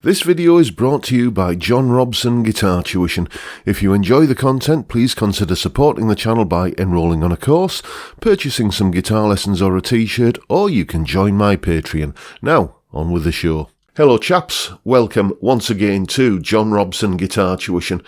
This video is brought to you by John Robson Guitar Tuition. If you enjoy the content, please consider supporting the channel by enrolling on a course, purchasing some guitar lessons or a t-shirt, or you can join my Patreon. Now, on with the show. Hello chaps, welcome once again to John Robson Guitar Tuition.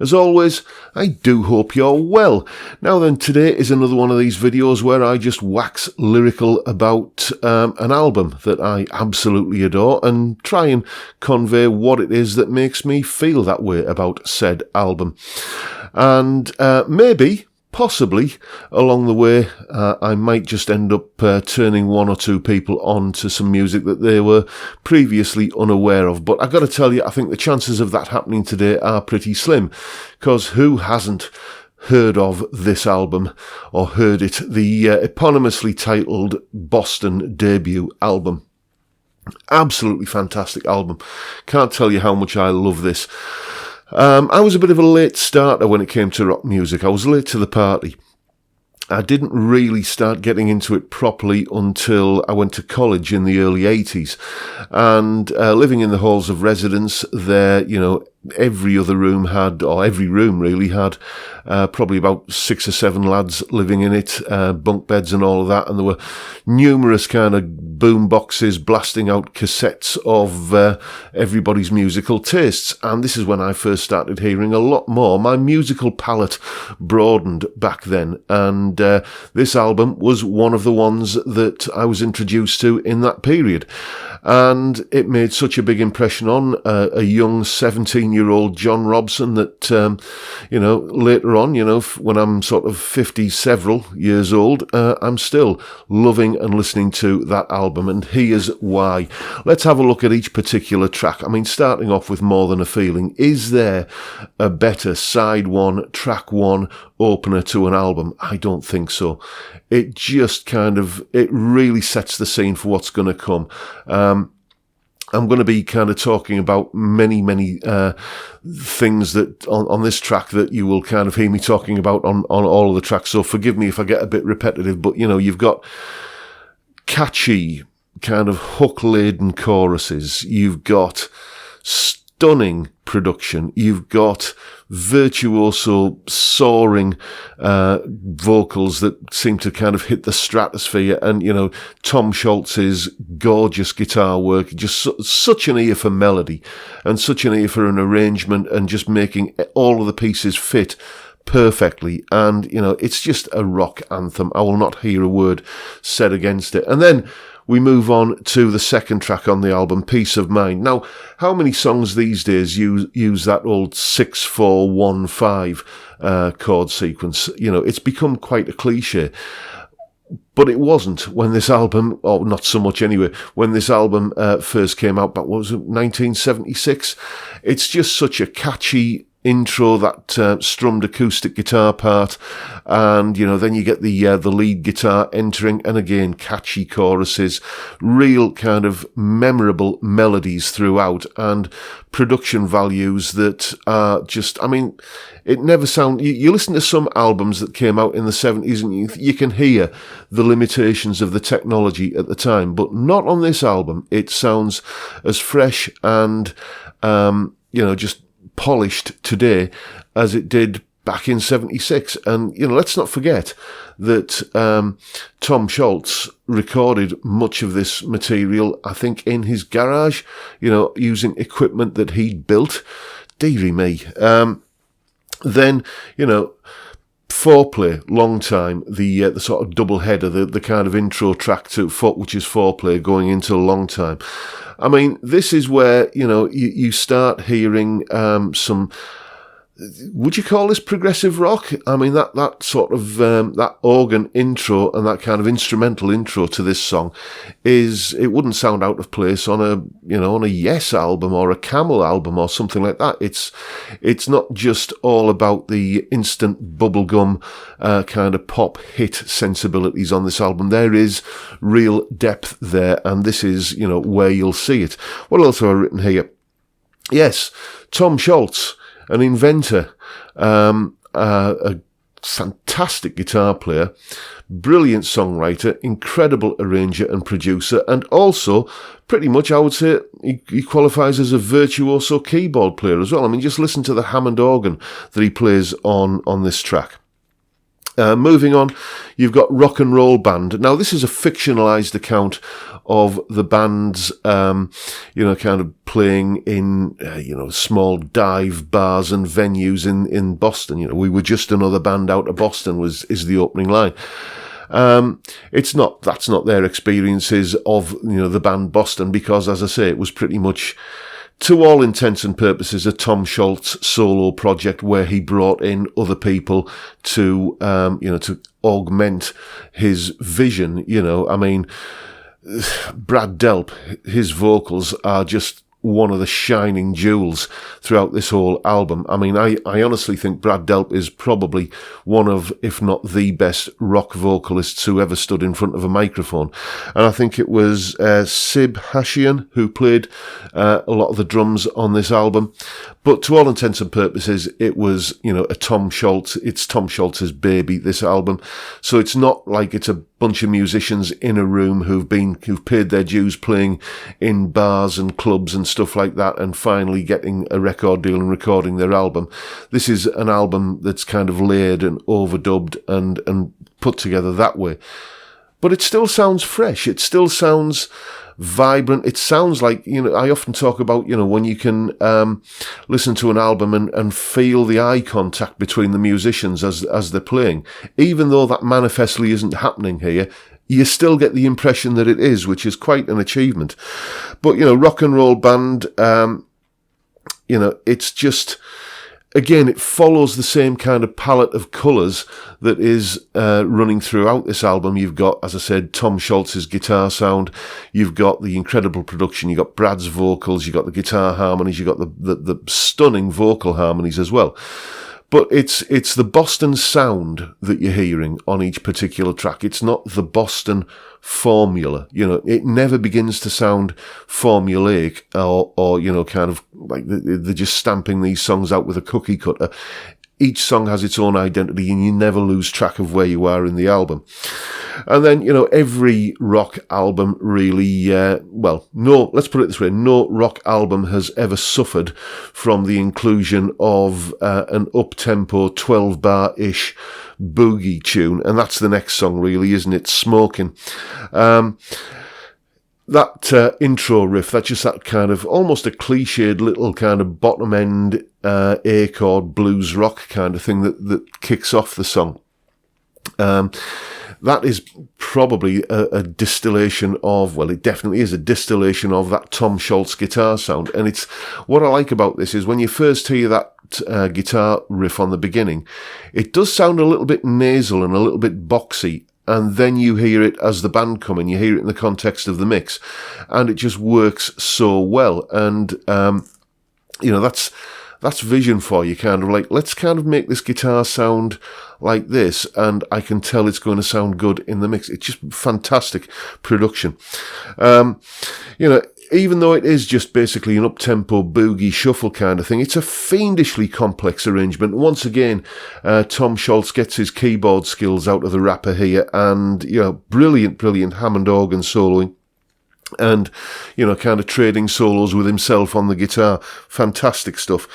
As always, I do hope you're well. Now then, today is another one of these videos where I just wax lyrical about an album that I absolutely adore and try and convey what it is that makes me feel that way about said album. And possibly, along the way, I might just end up turning one or two people on to some music that they were previously unaware of. But I've got to tell you, I think the chances of that happening today are pretty slim, because who hasn't heard of this album or heard it, the eponymously titled Boston debut album. Absolutely fantastic album. Can't tell you how much I love this. I was a bit of a late starter when it came to rock music. I was late to the party. I didn't really start getting into it properly until I went to college in the early 80s. And living in the halls of residence there, every other room had, or every room really had, probably about 6 or 7 lads living in it, bunk beds and all of that, and there were numerous kind of boom boxes blasting out cassettes of everybody's musical tastes, and this is when I first started hearing a lot more. My musical palette broadened back then, and this album was one of the ones that I was introduced to in that period. And it made such a big impression on a young 17-year-old John Robson that, later on, when I'm sort of 50 several years old, I'm still loving and listening to that album. And here's why. Let's have a look at each particular track. I mean, starting off with More Than a Feeling. Is there a better side one, track one opener to an album? I don't think so. It just it really sets the scene for what's going to come. I'm going to be kind of talking about many things that on this track that you will kind of hear me talking about on all of the tracks. So forgive me if I get a bit repetitive, but you've got catchy kind of hook-laden choruses. You've got stunning production. You've got virtuoso, soaring vocals that seem to kind of hit the stratosphere, and Tom Scholz's gorgeous guitar work, just such an ear for melody and such an ear for an arrangement, and just making all of the pieces fit perfectly. And it's just a rock anthem. I will not hear a word said against it. And then we move on to the second track on the album, Peace of Mind. Now, how many songs these days use that old 6-4-1-5 chord sequence? It's become quite a cliche. But it wasn't when this album, or not so much anyway, when this album first came out, but what was it, 1976? It's just such a catchy intro, that strummed acoustic guitar part, and then you get the lead guitar entering, and again catchy choruses, real kind of memorable melodies throughout, and production values that are just, it never sound. You listen to some albums that came out in the 70s and you can hear the limitations of the technology at the time, but not on this album. It sounds as fresh and just polished today as it did back in 76. And let's not forget that Tom Scholz recorded much of this material, I think, in his garage, using equipment that he'd built. Dearie me. Then Foreplay, Long Time, the sort of double header, the kind of intro track to which is Foreplay going into Long Time. This is where, you start hearing some, would you call this progressive rock? That sort of, that organ intro and that kind of instrumental intro to this song it wouldn't sound out of place on a Yes album or a Camel album or something like that. It's not just all about the instant bubblegum, kind of pop hit sensibilities on this album. There is real depth there, and this is, where you'll see it. What else have I written here? Yes, Tom Scholz, an inventor, a fantastic guitar player, brilliant songwriter, incredible arranger and producer, and also pretty much, I would say, he qualifies as a virtuoso keyboard player as well. I mean, just listen to the Hammond organ that he plays on this track. Moving on, you've got Rock and Roll Band. Now, this is a fictionalized account of the band's, kind of playing in, small dive bars and venues in Boston. We were just another band out of Boston is the opening line. That's not their experiences of, the band Boston, because, as I say, it was pretty much, to all intents and purposes, a Tom Scholz solo project where he brought in other people to augment his vision. I mean, Brad Delp, his vocals are just one of the shining jewels throughout this whole album. I mean, I honestly think Brad Delp is probably one of, if not the best rock vocalists who ever stood in front of a microphone. And I think it was Sib Hashian who played a lot of the drums on this album. But to all intents and purposes, it was, it's Tom Scholz's baby, this album. So it's not like it's a bunch of musicians in a room who've paid their dues playing in bars and clubs and stuff like that, and finally getting a record deal and recording their album. This is an album that's kind of layered and overdubbed and put together that way. But it still sounds fresh. It still sounds vibrant. It sounds like, I often talk about, when you can listen to an album and feel the eye contact between the musicians as they're playing. Even though that manifestly isn't happening here, you still get the impression that it is, which is quite an achievement. But, Rock and Roll Band, it's just, again, it follows the same kind of palette of colours that is running throughout this album. You've got, as I said, Tom Scholz's guitar sound. You've got the incredible production. You've got Brad's vocals. You've got the guitar harmonies. You've got the stunning vocal harmonies as well. But it's the Boston sound that you're hearing on each particular track. It's not the Boston formula. It never begins to sound formulaic or kind of like they're just stamping these songs out with a cookie cutter. Each song has its own identity, and you never lose track of where you are in the album. And then, every rock album really, let's put it this way, no rock album has ever suffered from the inclusion of an up-tempo 12-bar-ish boogie tune, and that's the next song really, isn't it? Smoking. That intro riff, that's just that kind of almost a cliched little kind of bottom end A chord blues rock kind of thing that kicks off the song. That is probably a distillation of, it definitely is a distillation of that Tom Scholz guitar sound. And it's what I like about this is when you first hear that guitar riff on the beginning, it does sound a little bit nasal and a little bit boxy. And then you hear it as the band come in, you hear it in the context of the mix, and it just works so well. And, that's vision for you, kind of like, let's kind of make this guitar sound like this, and I can tell it's going to sound good in the mix. It's just fantastic production. Even though it is just basically an up-tempo boogie shuffle kind of thing, it's a fiendishly complex arrangement. Once again, Tom Scholz gets his keyboard skills out of the wrapper here, and, brilliant Hammond organ soloing. And, kind of trading solos with himself on the guitar. Fantastic stuff.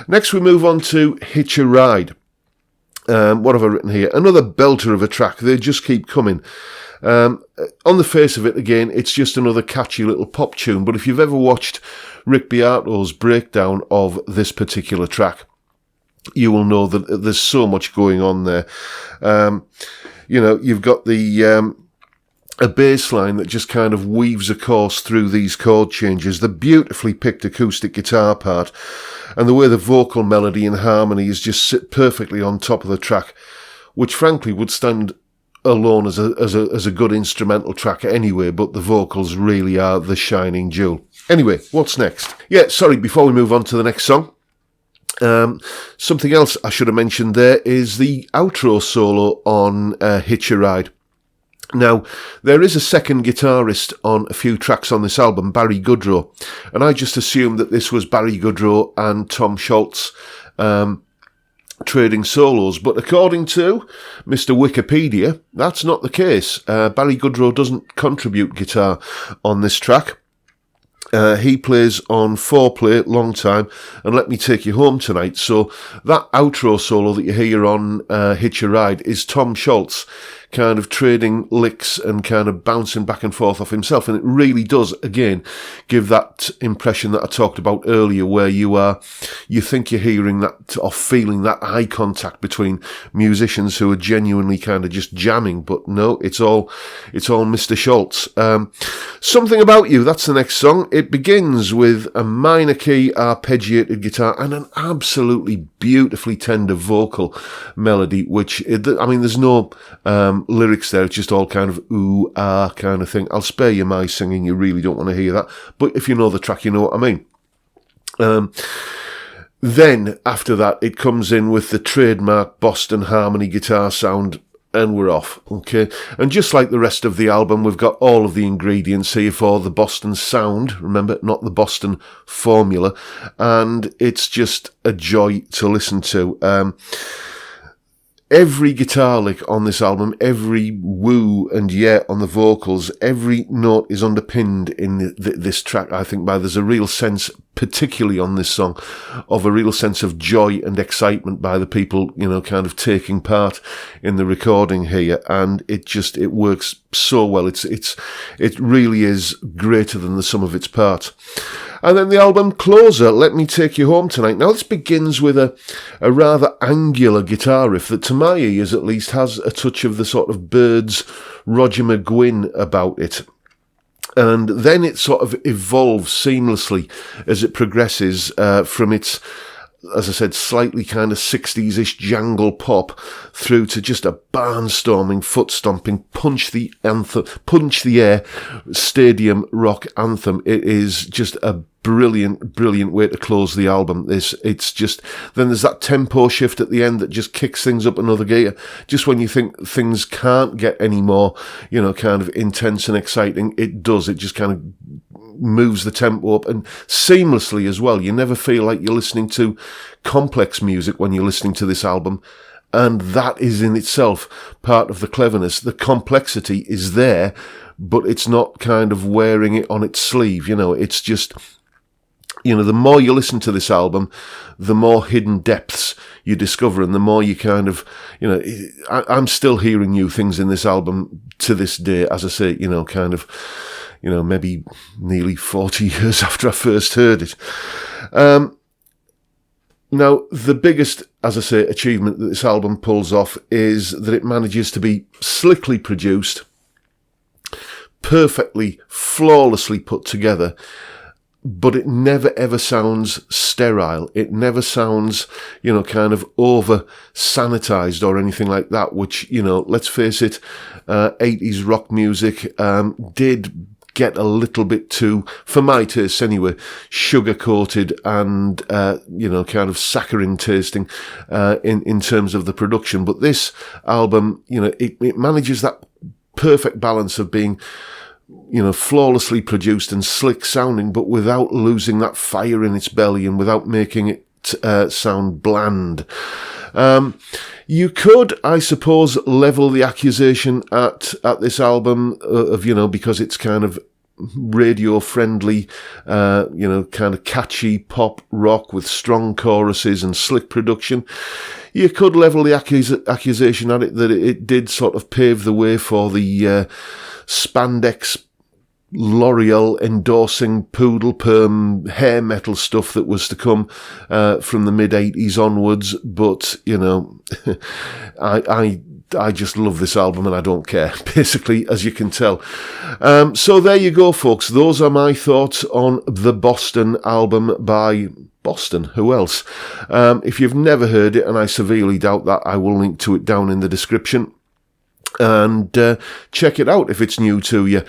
Next we move on to Hitch a Ride. What have I written here? Another belter of a track. They just keep coming. On the face of it, again, it's just another catchy little pop tune. But if you've ever watched Rick Beato's breakdown of this particular track, you will know that there's so much going on there. You've got a bass line that just kind of weaves a course through these chord changes, the beautifully picked acoustic guitar part, and the way the vocal melody and harmony is just sit perfectly on top of the track, which frankly would stand alone as a good instrumental track anyway, but the vocals really are the shining jewel. Anyway, what's next? Before we move on to the next song, something else I should have mentioned there is the outro solo on Hitch a Ride. Now, there is a second guitarist on a few tracks on this album, Barry Goodrow, and I just assumed that this was Barry Goodrow and Tom Scholz trading solos, but according to Mr. Wikipedia, that's not the case. Barry Goodrow doesn't contribute guitar on this track. He plays on 4-play, Long Time, and Let Me Take You Home Tonight. So that outro solo that you hear on Hitch a Ride is Tom Scholz kind of trading licks and kind of bouncing back and forth off himself. And it really does, again, give that impression that I talked about earlier, where you think you're hearing that or feeling that eye contact between musicians who are genuinely kind of just jamming. But no, it's all Mr. Scholz. Something About You, that's the next song. It begins with a minor key arpeggiated guitar and an absolutely beautifully tender vocal melody, which, there's no lyrics there, it's just all kind of ooh, ah kind of thing. I'll spare you my singing, you really don't want to hear that, but if you know the track, you know what I mean. Then, after that, it comes in with the trademark Boston harmony guitar sound, and we're off, okay? And just like the rest of the album, we've got all of the ingredients here for the Boston sound, remember, not the Boston formula, and it's just a joy to listen to. Every guitar lick on this album, every woo and yeah on the vocals, every note is underpinned in this track, I think, there's a real sense, particularly on this song, of a real sense of joy and excitement by the people, kind of taking part in the recording here, and it works so well. It really is greater than the sum of its parts. And then the album closer, Let Me Take You Home Tonight. Now, this begins with a rather angular guitar riff that, to my ears at least, has a touch of the sort of Byrds, Roger McGuinn about it. And then it sort of evolves seamlessly as it progresses from its, as I said, slightly kind of 60s-ish jangle pop through to just a barnstorming, foot-stomping, punch the air stadium rock anthem. It is just a brilliant way to close the album. It's just, then there's that tempo shift at the end that just kicks things up another gear. Just when you think things can't get any more, kind of intense and exciting, it does. It just kind of moves the tempo up, and seamlessly as well. You never feel like you're listening to complex music when you're listening to this album, and that is in itself part of the cleverness. The complexity is there, but it's not kind of wearing it on its sleeve. It's just, the more you listen to this album, the more hidden depths you discover, and the more you kind of, I'm still hearing new things in this album to this day, as I say, kind of, maybe nearly 40 years after I first heard it. Now, the biggest, as I say, achievement that this album pulls off is that it manages to be slickly produced, perfectly, flawlessly put together, but it never ever sounds sterile. It never sounds, kind of over sanitized or anything like that, which, let's face it, 80s rock music did get a little bit too, for my taste anyway, sugar-coated and, kind of saccharine tasting in terms of the production. But this album, it manages that perfect balance of being, flawlessly produced and slick sounding, but without losing that fire in its belly and without making it sound bland. You could, I suppose, level the accusation at this album of, because it's kind of radio friendly, kind of catchy pop rock with strong choruses and slick production. You could level the accusation at it that it did sort of pave the way for the spandex L'Oreal endorsing poodle perm hair metal stuff that was to come from the mid-80s onwards, but I just love this album and I don't care, basically, as you can tell. So there you go, folks. Those are my thoughts on the Boston album by Boston. Who else? If you've never heard it, and I severely doubt that, I will link to it down in the description. And check it out if it's new to you.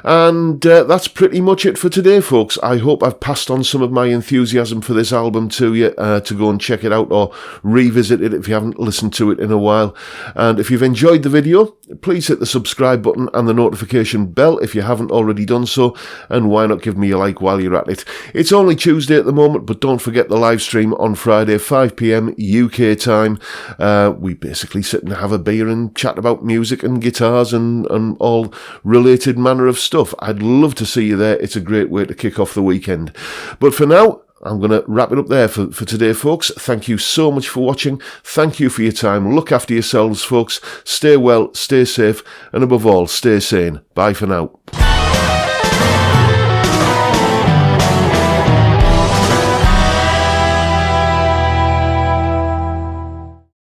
And that's pretty much it for today, folks. I hope I've passed on some of my enthusiasm for this album to you, to go and check it out or revisit it if you haven't listened to it in a while. And if you've enjoyed the video, please hit the subscribe button and the notification bell if you haven't already done so, and why not give me a like while you're at it. It's only Tuesday at the moment, but don't forget the live stream on Friday 5 p.m. UK time. We basically sit and have a beer and chat about music and guitars and all related manner of stuff. I'd love to see you there. It's a great way to kick off the weekend. But for now, I'm going to wrap it up there for today, folks. Thank you so much for watching. Thank you for your time. Look after yourselves, folks. Stay well, stay safe, and above all, stay sane. Bye for now.